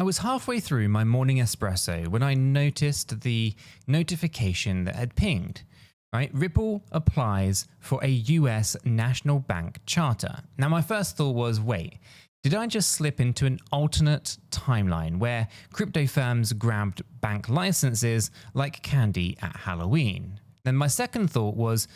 I was halfway through my morning espresso when I noticed the notification that had pinged. Right? Ripple applies for a US national bank charter. Now my first thought was, wait, did I just slip into an alternate timeline where crypto firms grabbed bank licenses like candy at Halloween? Then my second thought was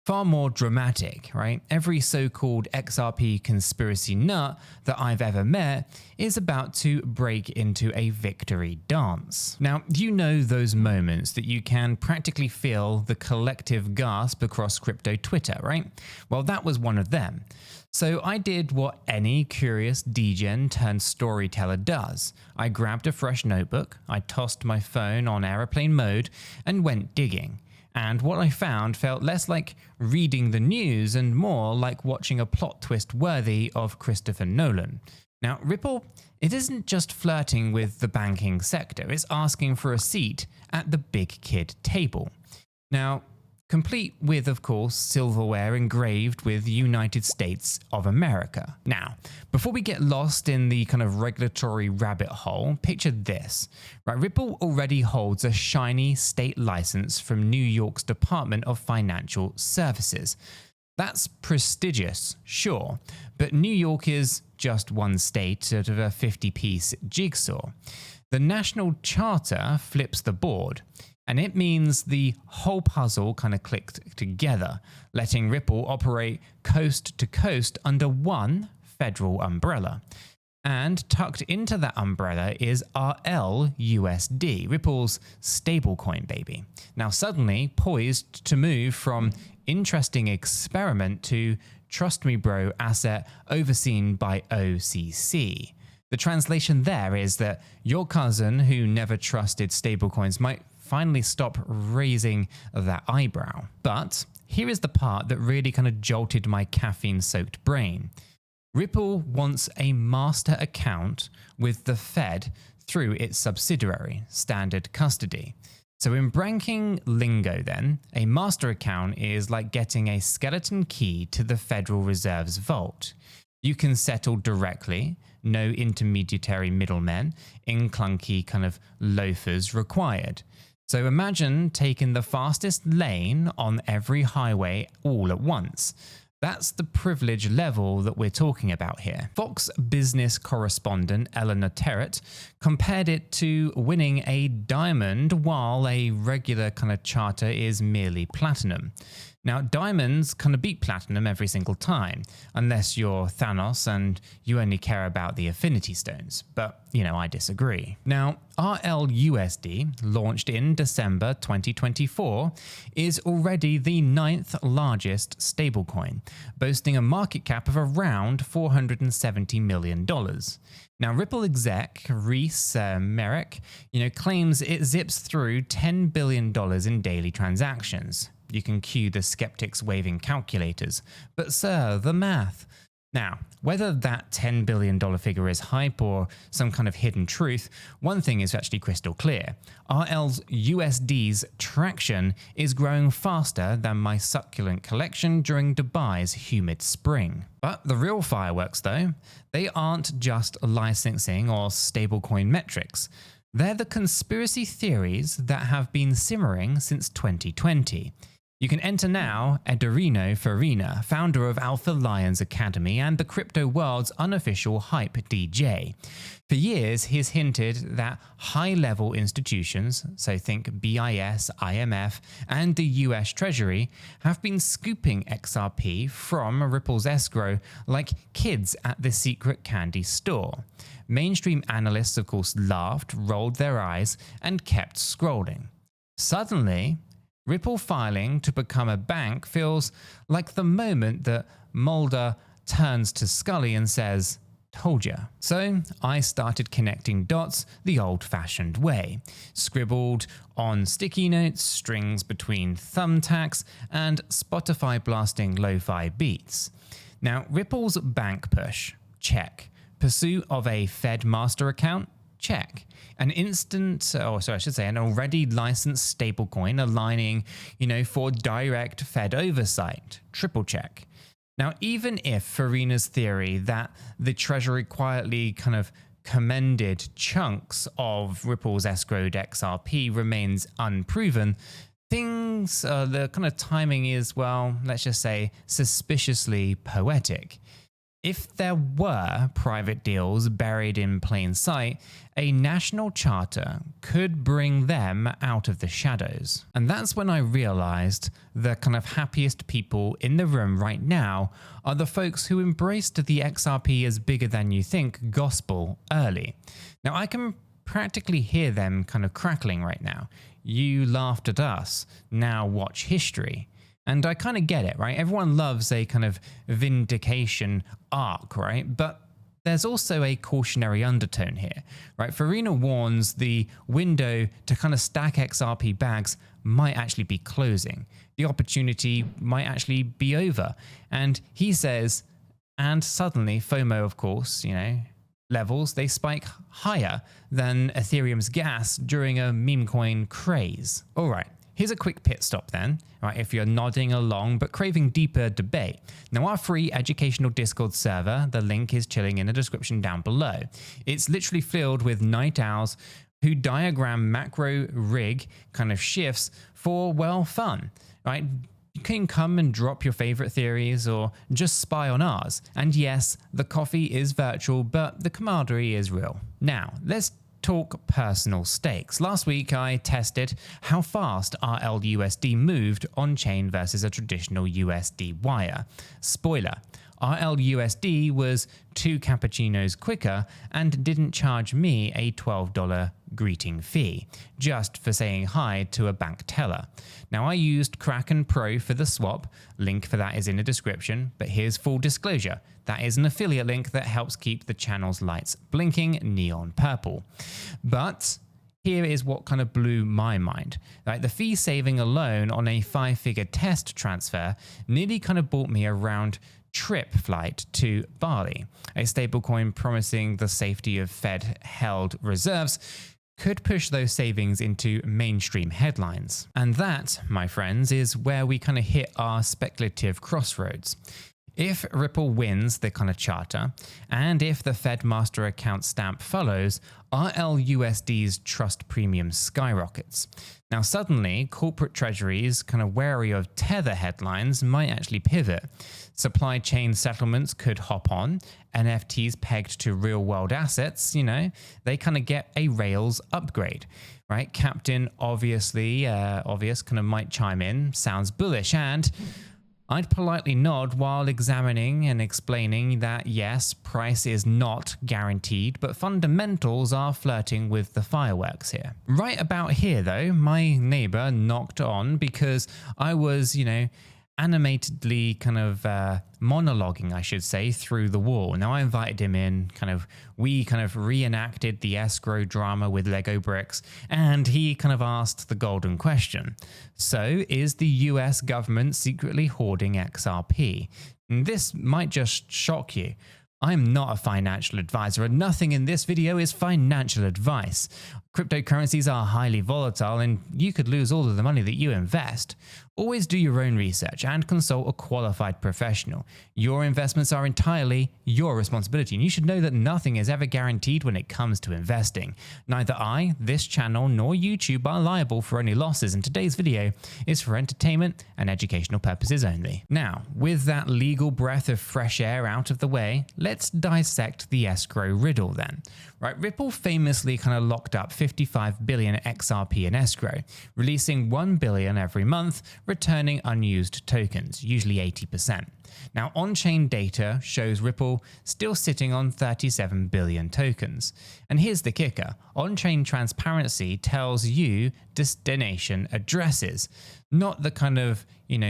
far more dramatic, right? Every so-called XRP conspiracy nut that I've ever met is about to break into a victory dance. Now, you know those moments that you can practically feel the collective gasp across crypto Twitter, right? Well, that was one of them. So I did what any curious degen turned storyteller does. I grabbed a fresh notebook, I tossed my phone on airplane mode, and went digging. And what I found felt less like reading the news and more like watching a plot twist worthy of Christopher Nolan. Now, Ripple, it isn't just flirting with the banking sector, it's asking for a seat at the big kid table. Now, complete with, of course, silverware engraved with United States of America. Now, before we get lost in the kind of regulatory rabbit hole, picture this. Right, Ripple already holds a shiny state license from New York's Department of Financial Services. That's prestigious, sure, but New York is just one state out of a 50-piece jigsaw. The national charter flips the board. And it means the whole puzzle kind of clicked together, letting Ripple operate coast to coast under one federal umbrella. And tucked into that umbrella is RLUSD, Ripple's stablecoin baby. Now suddenly poised to move from interesting experiment to trust me bro asset overseen by OCC. The translation there is that your cousin who never trusted stablecoins might finally stop raising that eyebrow. But here is the part that really kind of jolted my caffeine-soaked brain. Ripple wants a master account with the Fed through its subsidiary, Standard Custody. So in banking lingo then, a master account is like getting a skeleton key to the Federal Reserve's vault. You can settle directly, no intermediary middlemen, in clunky kind of loafers required. So imagine taking the fastest lane on every highway all at once. That's the privilege level that we're talking about here. Fox business correspondent Eleanor Terrett compared it to winning a diamond while a regular kind of charter is merely platinum. Now, diamonds kind of beat platinum every single time, unless you're Thanos and you only care about the affinity stones. But, you know, I disagree. Now, RLUSD, launched in December 2024, is already the 9th largest stablecoin, boasting a market cap of around $470 million. Now, Ripple exec 𝗕𝗘𝗪𝗔𝗥𝗘, claims it zips through $10 billion in daily transactions. You can cue the skeptics waving calculators. But sir, the math. Now, whether that $10 billion figure is hype or some kind of hidden truth, one thing is actually crystal clear. RLUSD's traction is growing faster than my succulent collection during Dubai's humid spring. But the real fireworks though, they aren't just licensing or stablecoin metrics. They're the conspiracy theories that have been simmering since 2020. You can enter now 𝗕𝗓𝗪𝗓𝗔𝗔, founder of Alpha Lions Academy and the crypto world's unofficial hype DJ. For years, he's hinted that high-level institutions, so think BIS, IMF, and the US Treasury, have been scooping XRP from Ripple's escrow like kids at the secret candy store. Mainstream analysts, of course, laughed, rolled their eyes, and kept scrolling. Suddenly, Ripple filing to become a bank feels like the moment that Mulder turns to Scully and says, "Told ya." So I started connecting dots the old-fashioned way, scribbled on sticky notes, strings between thumbtacks, and Spotify blasting lo-fi beats. Now, Ripple's bank push, check. Pursuit of a Fed master account, check. An already licensed stablecoin aligning, for direct Fed oversight, triple check. Now, even if Farina's theory that the Treasury quietly kind of commended chunks of Ripple's escrowed XRP remains unproven, things, the kind of timing is, well, let's just say suspiciously poetic. If there were private deals buried in plain sight, a national charter could bring them out of the shadows. And that's when I realized the kind of happiest people in the room right now are the folks who embraced the XRP as bigger than you think gospel early. Now I can practically hear them kind of crackling right now. You laughed at us, now watch history. And I kind of get it, right? Everyone loves a kind of vindication arc, right? But there's also a cautionary undertone here, right? Farina warns the window to kind of stack XRP bags might actually be closing. The opportunity might actually be over. And he says, and suddenly FOMO, of course, levels, they spike higher than Ethereum's gas during a meme coin craze. All right. Here's a quick pit stop then, right, if you're nodding along but craving deeper debate. Now our free educational Discord server, the link is chilling in the description down below. It's literally filled with night owls who diagram macro rig kind of shifts for, well, fun, right? You can come and drop your favorite theories or just spy on ours. And yes, the coffee is virtual, but the camaraderie is real. Now, let's talk personal stakes. Last week I tested how fast RLUSD moved on-chain versus a traditional USD wire. Spoiler, RLUSD was 2 cappuccinos quicker and didn't charge me a $12 greeting fee, just for saying hi to a bank teller. Now I used Kraken Pro for the swap, link for that is in the description, but here's full disclosure. That is an affiliate link that helps keep the channel's lights blinking neon purple. But here is what kind of blew my mind. Like the fee saving alone on a 5-figure test transfer nearly kind of bought me a round trip flight to Bali. A stablecoin promising the safety of Fed-held reserves could push those savings into mainstream headlines. And that, my friends, is where we kind of hit our speculative crossroads. If Ripple wins the kind of charter, and if the Fed master account stamp follows, RLUSD's trust premium skyrockets. Now suddenly, corporate treasuries kind of wary of Tether headlines might actually pivot. Supply chain settlements could hop on, NFTs pegged to real world assets, they kind of get a Rails upgrade, right? Captain obvious kind of might chime in, sounds bullish, and I'd politely nod while examining and explaining that yes, price is not guaranteed, but fundamentals are flirting with the fireworks here. Right about here though, my neighbor knocked on because I was, animatedly kind of monologuing, I should say, through the wall. Now I invited him in, we kind of reenacted the escrow drama with Lego bricks, and he kind of asked the golden question. So is the US government secretly hoarding XRP? And this might just shock you. I'm not a financial advisor and nothing in this video is financial advice. Cryptocurrencies are highly volatile and you could lose all of the money that you invest. Always do your own research and consult a qualified professional. Your investments are entirely your responsibility and you should know that nothing is ever guaranteed when it comes to investing. Neither I, this channel, nor YouTube are liable for any losses, and today's video is for entertainment and educational purposes only. Now, with that legal breath of fresh air out of the way, let's dissect the escrow riddle then. Right, Ripple famously kind of locked up 55 billion XRP in escrow, releasing 1 billion every month, returning unused tokens, usually 80%. Now, on-chain data shows Ripple still sitting on 37 billion tokens. And here's the kicker. On-chain transparency tells you destination addresses, not the kind of,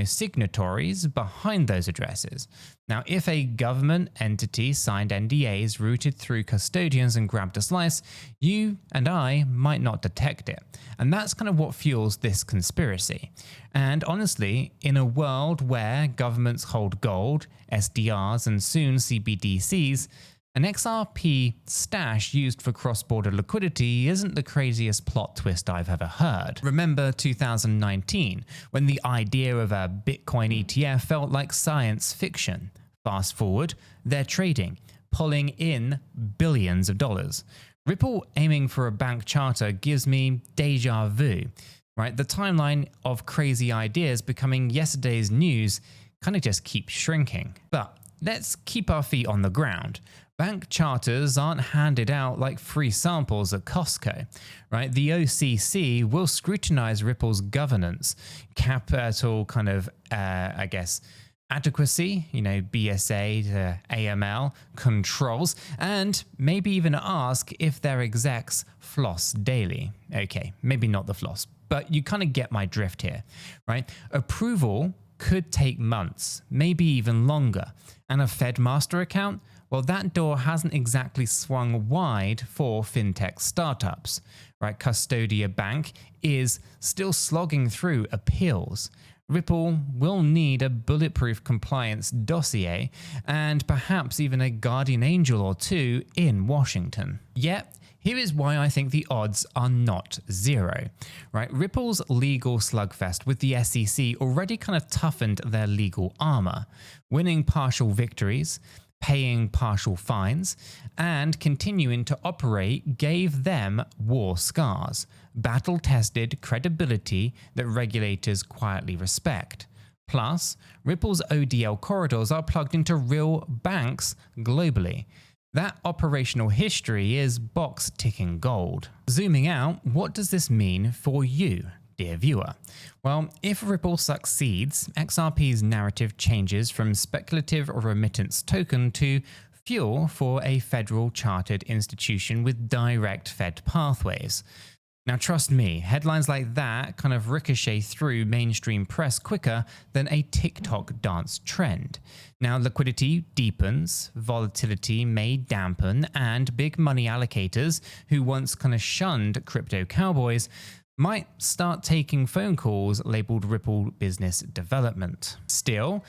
signatories behind those addresses. Now, if a government entity signed NDAs routed through custodians and grabbed a slice, you and I might not detect it. And that's kind of what fuels this conspiracy. And honestly, in a world where governments hold gold, SDRs, and soon CBDCs, an XRP stash used for cross-border liquidity isn't the craziest plot twist I've ever heard. Remember 2019, when the idea of a Bitcoin ETF felt like science fiction. Fast forward, they're trading, pulling in billions of dollars. Ripple aiming for a bank charter gives me deja vu, right? The timeline of crazy ideas becoming yesterday's news kind of just keeps shrinking. But let's keep our feet on the ground. Bank charters aren't handed out like free samples at Costco, right? The OCC will scrutinize Ripple's governance, capital adequacy, BSA to AML, controls, and maybe even ask if their execs floss daily. Okay, maybe not the floss, but you kind of get my drift here, right? Approval could take months, maybe even longer. And a Fed master account? Well, that door hasn't exactly swung wide for fintech startups, right? Custodia Bank is still slogging through appeals. Ripple will need a bulletproof compliance dossier and perhaps even a guardian angel or two in Washington. Yet, here is why I think the odds are not zero, right? Ripple's legal slugfest with the SEC already kind of toughened their legal armor, winning partial victories, paying partial fines, and continuing to operate gave them war scars, battle-tested credibility that regulators quietly respect. Plus, Ripple's ODL corridors are plugged into real banks globally. That operational history is box-ticking gold. Zooming out, what does this mean for you, dear viewer? Well, if Ripple succeeds, XRP's narrative changes from speculative remittance token to fuel for a federal chartered institution with direct Fed pathways. Now, trust me, headlines like that kind of ricochet through mainstream press quicker than a TikTok dance trend. Now, liquidity deepens, volatility may dampen, and big money allocators who once kind of shunned crypto cowboys might start taking phone calls labeled Ripple Business Development. Still,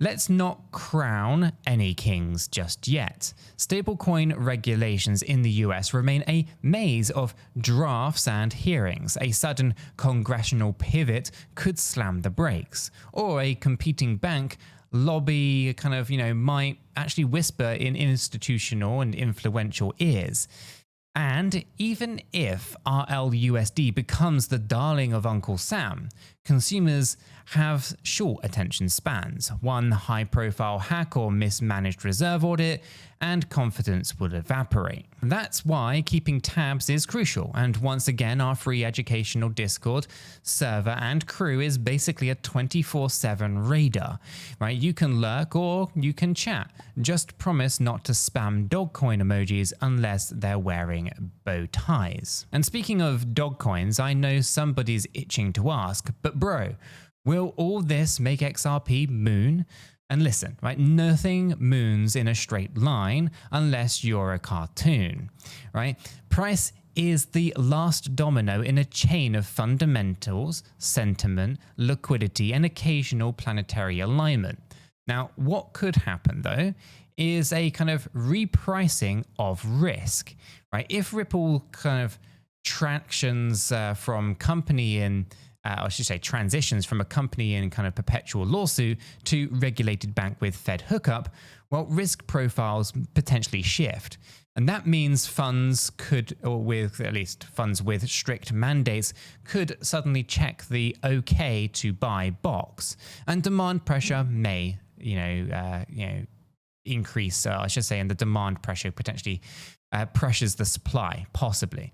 let's not crown any kings just yet. Stablecoin regulations in the US remain a maze of drafts and hearings. A sudden congressional pivot could slam the brakes, or a competing bank lobby might actually whisper in institutional and influential ears. And even if RLUSD becomes the darling of Uncle Sam, consumers have short attention spans. One high-profile hack or mismanaged reserve audit, and confidence would evaporate. That's why keeping tabs is crucial, and once again our free educational Discord server and crew is basically a 24/7 radar, right? You can lurk or you can chat. Just promise not to spam dog coin emojis unless they're wearing bow ties. And speaking of dog coins, I know somebody's itching to ask, but bro, will all this make XRP moon? And listen, right, nothing moons in a straight line unless you're a cartoon, right? Price is the last domino in a chain of fundamentals, sentiment, liquidity, and occasional planetary alignment. Now, what could happen though is a kind of repricing of risk, right? If Ripple kind of transitions from a company in kind of perpetual lawsuit to regulated bank with Fed hookup, well, risk profiles potentially shift. And that means funds funds with strict mandates could suddenly check the okay to buy box, and demand pressure may, increase, and the demand pressure potentially pressures the supply, possibly.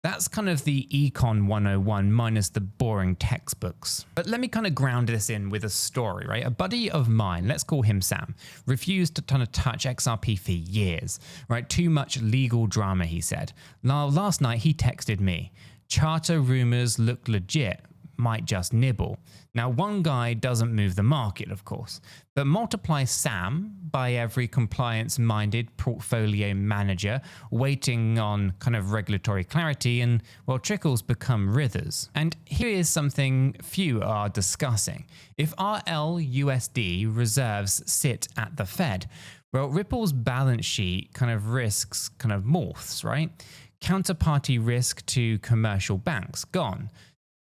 That's kind of the Econ 101 minus the boring textbooks. But let me kind of ground this in with a story, right? A buddy of mine, let's call him Sam, refused to kind of touch XRP for years, right? Too much legal drama, he said. Now, last night he texted me, charter rumors look legit, might just nibble. Now, one guy doesn't move the market, of course, but multiply Sam by every compliance-minded portfolio manager waiting on kind of regulatory clarity, and, well, trickles become rithers. And here is something few are discussing. If RLUSD reserves sit at the Fed, well, Ripple's balance sheet kind of risks kind of morphs, right? Counterparty risk to commercial banks, gone.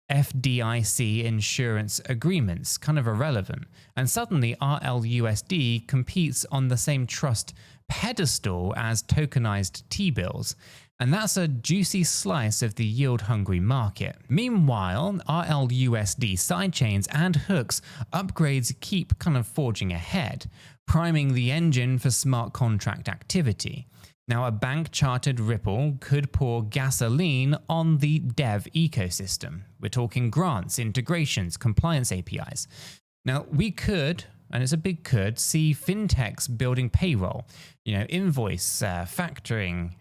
FDIC insurance agreements, kind of irrelevant. And suddenly RLUSD competes on the same trust pedestal as tokenized T-bills, and that's a juicy slice of the yield-hungry market. Meanwhile, RLUSD sidechains and hooks upgrades keep kind of forging ahead, priming the engine for smart contract activity. Now, a bank-chartered Ripple could pour gasoline on the dev ecosystem. We're talking grants, integrations, compliance APIs. Now, we could, and it's a big could, see fintechs building payroll, invoice, factoring,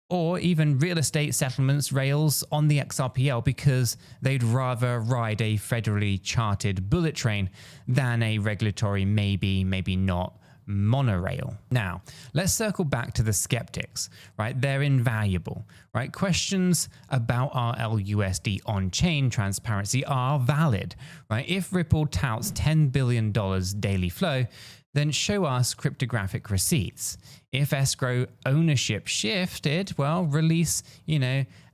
or even real estate settlements rails on the XRPL because they'd rather ride a federally chartered bullet train than a regulatory maybe, maybe not monorail. Now, let's circle back to the skeptics, right? They're invaluable, right? Questions about RLUSD on-chain transparency are valid, right? If Ripple touts $10 billion daily flow, then show us cryptographic receipts. If escrow ownership shifted, well, release,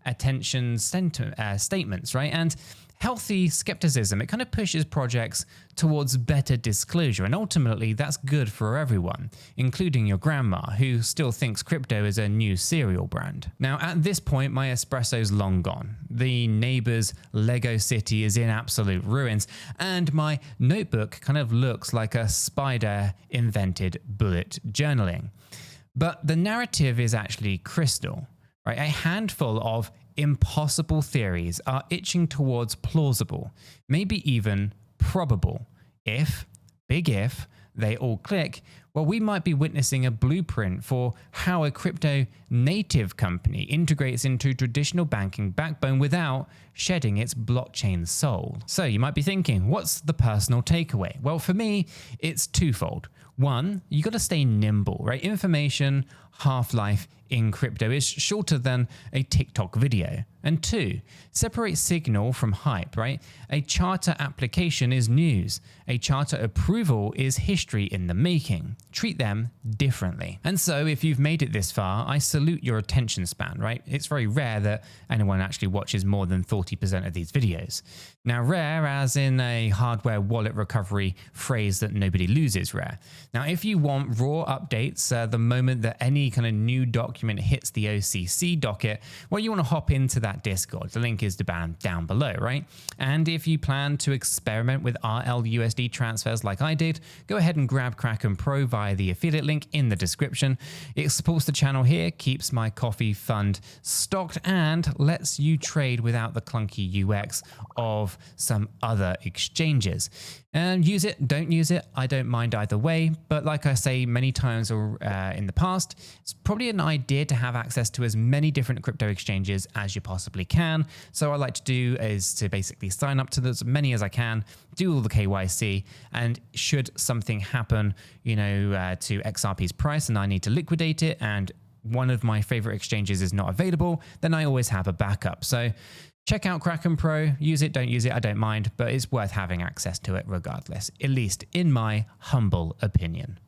attention statements, right? And healthy skepticism, it kind of pushes projects towards better disclosure, and ultimately that's good for everyone, including your grandma, who still thinks crypto is a new cereal brand. Now, at this point, my espresso's long gone. The neighbor's Lego city is in absolute ruins, and my notebook kind of looks like a spider invented bullet journaling. But the narrative is actually crystal, right? A handful of impossible theories are itching towards plausible, maybe even probable. If, big if, they all click, well, we might be witnessing a blueprint for how a crypto native company integrates into traditional banking backbone without shedding its blockchain soul. So you might be thinking, what's the personal takeaway? Well, for me, it's twofold. One, you got to stay nimble, right? Information half-life in crypto is shorter than a TikTok video. And two, separate signal from hype, right? A charter application is news. A charter approval is history in the making. Treat them differently. And so if you've made it this far, I salute your attention span, right? It's very rare that anyone actually watches more than 40% of these videos. Now, rare as in a hardware wallet recovery phrase that nobody loses rare. Now, if you want raw updates the moment that any kind of new document hits the OCC docket, well, you want to hop into that Discord. The link is down below, right? And if you plan to experiment with RLUSD transfers like I did, go ahead and grab Kraken Pro via the affiliate link in the description. It supports the channel here, keeps my coffee fund stocked, and lets you trade without the clunky UX of some other exchanges. And use it, don't use it, I don't mind either way, but like I say many times in the past, it's probably an idea to have access to as many different crypto exchanges as you possibly can. So what I like to do is to basically sign up to as many as I can, do all the KYC, and should something happen, to XRP's price and I need to liquidate it, and one of my favorite exchanges is not available, then I always have a backup. So check out Kraken Pro, use it, don't use it, I don't mind, but it's worth having access to it regardless, at least in my humble opinion.